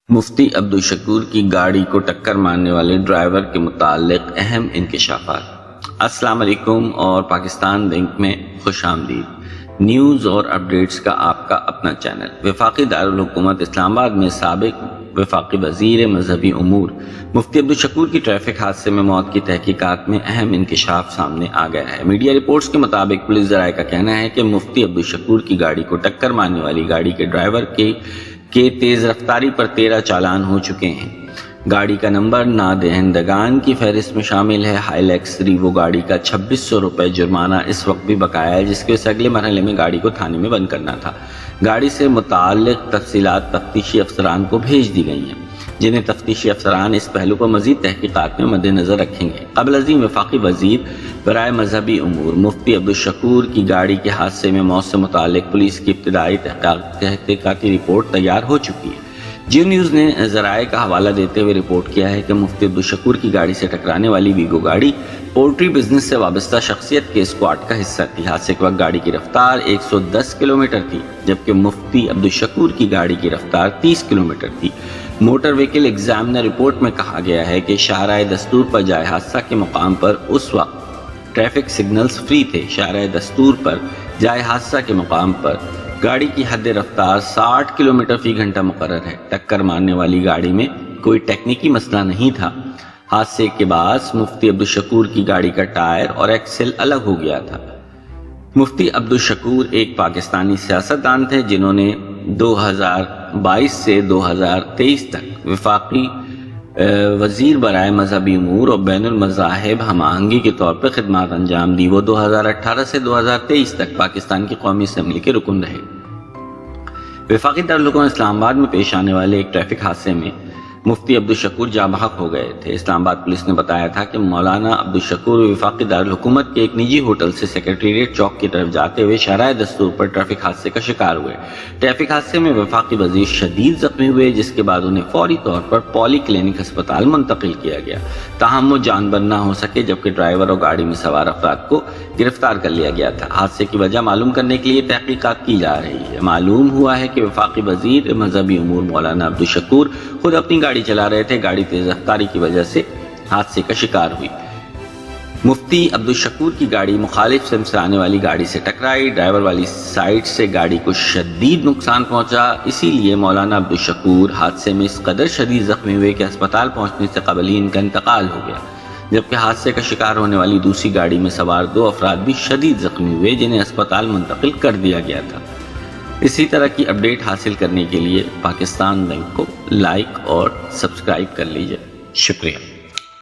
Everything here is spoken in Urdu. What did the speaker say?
مفتی عبدالشکور کی گاڑی کو ٹکر مارنے والے ڈرائیور کے متعلق اہم انکشافات۔ السلام علیکم اور پاکستان لنک میں خوش آمدید۔ نیوز اور اپڈیٹس کا آپ کا اپنا چینل۔ وفاقی دارالحکومت اسلام آباد میں سابق وفاقی وزیر مذہبی امور مفتی عبدالشکور کی ٹریفک حادثے میں موت کی تحقیقات میں اہم انکشاف سامنے آ گیا ہے۔ میڈیا رپورٹس کے مطابق پولیس ذرائع کا کہنا ہے کہ مفتی عبدالشکور کی گاڑی کو ٹکر مارنے والی گاڑی کے ڈرائیور کے تیز رفتاری پر 13 چالان ہو چکے ہیں۔ گاڑی کا نمبر نادہندگان کی فہرست میں شامل ہے۔ ہائیلیکس ریوو گاڑی کا 2600 روپے جرمانہ اس وقت بھی بقایا ہے، جس کی وجہ سے اگلے مرحلے میں گاڑی کو تھانے میں بند کرنا تھا۔ گاڑی سے متعلق تفصیلات تفتیشی افسران کو بھیج دی گئی ہیں، جنہیں تفتیشی افسران اس پہلو کو مزید تحقیقات میں مد نظر رکھیں گے۔ قبل ازیں وفاقی وزیر برائے مذہبی امور مفتی عبدالشکور کی گاڑی کے حادثے میں موت سے متعلق پولیس کی ابتدائی تحقیقاتی رپورٹ تیار ہو چکی ہے۔ جیو نیوز نے ذرائع کا حوالہ دیتے ہوئے رپورٹ کیا ہے کہ مفتی عبدالشکور کی گاڑی سے ٹکرانے والی ویگو گاڑی پولٹری بزنس سے وابستہ شخصیت کے اسکواڈ کا حصہ تھی۔ حادثے کے وقت گاڑی کی رفتار 110 کلومیٹر تھی، جبکہ مفتی عبدالشکور کی گاڑی کی رفتار 30 کلومیٹر تھی۔ موٹر وہیکل ایگزامنر رپورٹ میں کہا گیا ہے کہ شاہراہ دستور پر جائے حادثہ کے مقام پر اس وقت ٹریفک سگنلز فری تھے۔ شاہراہ دستور پر جائے حادثہ کے مقام پر گاڑی کی حد رفتار 60 کلومیٹر فی گھنٹہ مقرر ہے۔ ٹکر مارنے والی گاڑی میں کوئی ٹیکنیکی مسئلہ نہیں تھا۔ حادثے کے باعث مفتی عبدالشکور کی گاڑی کا ٹائر اور ایکسل الگ ہو گیا تھا۔ مفتی عبدالشکور ایک پاکستانی سیاستدان تھے، جنہوں نے 2022 سے 2023 تک وفاقی وزیر برائے مذہبی امور اور بین المذاہب ہم آہنگی کے طور پر خدمات انجام دی۔ وہ 2018 سے 2023 تک پاکستان کی قومی اسمبلی کے رکن رہے۔ وفاقی دارالحکومت اسلام آباد میں پیش آنے والے ایک ٹریفک حادثے میں مفتی عبدالشکور جاں بحق ہو گئے تھے۔ اسلام آباد پولیس نے بتایا تھا کہ مولانا عبدالشکور وفاقی دارالحکومت کے ایک نجی ہوٹل سے سیکریٹریٹ چوک کی طرف جاتے ہوئے شاہراہ دستور پر ٹریفک حادثے کا شکار ہوئے۔ ٹریفک حادثے میں وفاقی وزیر شدید زخمی ہوئے، جس کے بعد انہیں فوری طور پر پولی کلینک ہسپتال منتقل کیا گیا۔ تاہم وہ جان بر نہ ہو سکے، جبکہ ڈرائیور اور گاڑی میں سوار افراد کو گرفتار کر لیا گیا تھا۔ حادثے کی وجہ معلوم کرنے کے لیے تحقیقات کی جا رہی ہے۔ معلوم ہوا ہے کہ وفاقی وزیر مذہبی امور مولانا عبدالشکور خود اپنی گاڑی چلا رہے تھے۔ گاڑی تیز رفتاری کی وجہ سے حادثے کا شکار ہوئی۔ مفتی عبدالشکور کی گاڑی مخالف سمت سے آنے والی گاڑی سے ٹکرائی۔ ڈرائیور والی سائڈ سے گاڑی کو شدید نقصان پہنچا، اسی لیے مولانا عبدالشکور حادثے میں اس قدر شدید زخمی ہوئے کہ ہسپتال پہنچنے سے قبل ہی ان کا انتقال ہو گیا، جبکہ حادثے کا شکار ہونے والی دوسری گاڑی میں سوار 2 افراد بھی شدید زخمی ہوئے، جنہیں اسپتال منتقل کر دیا گیا تھا۔ اسی طرح کی اپڈیٹ حاصل کرنے کے لیے پاکستان لنک کو لائک اور سبسکرائب کر لیجئے۔ شکریہ۔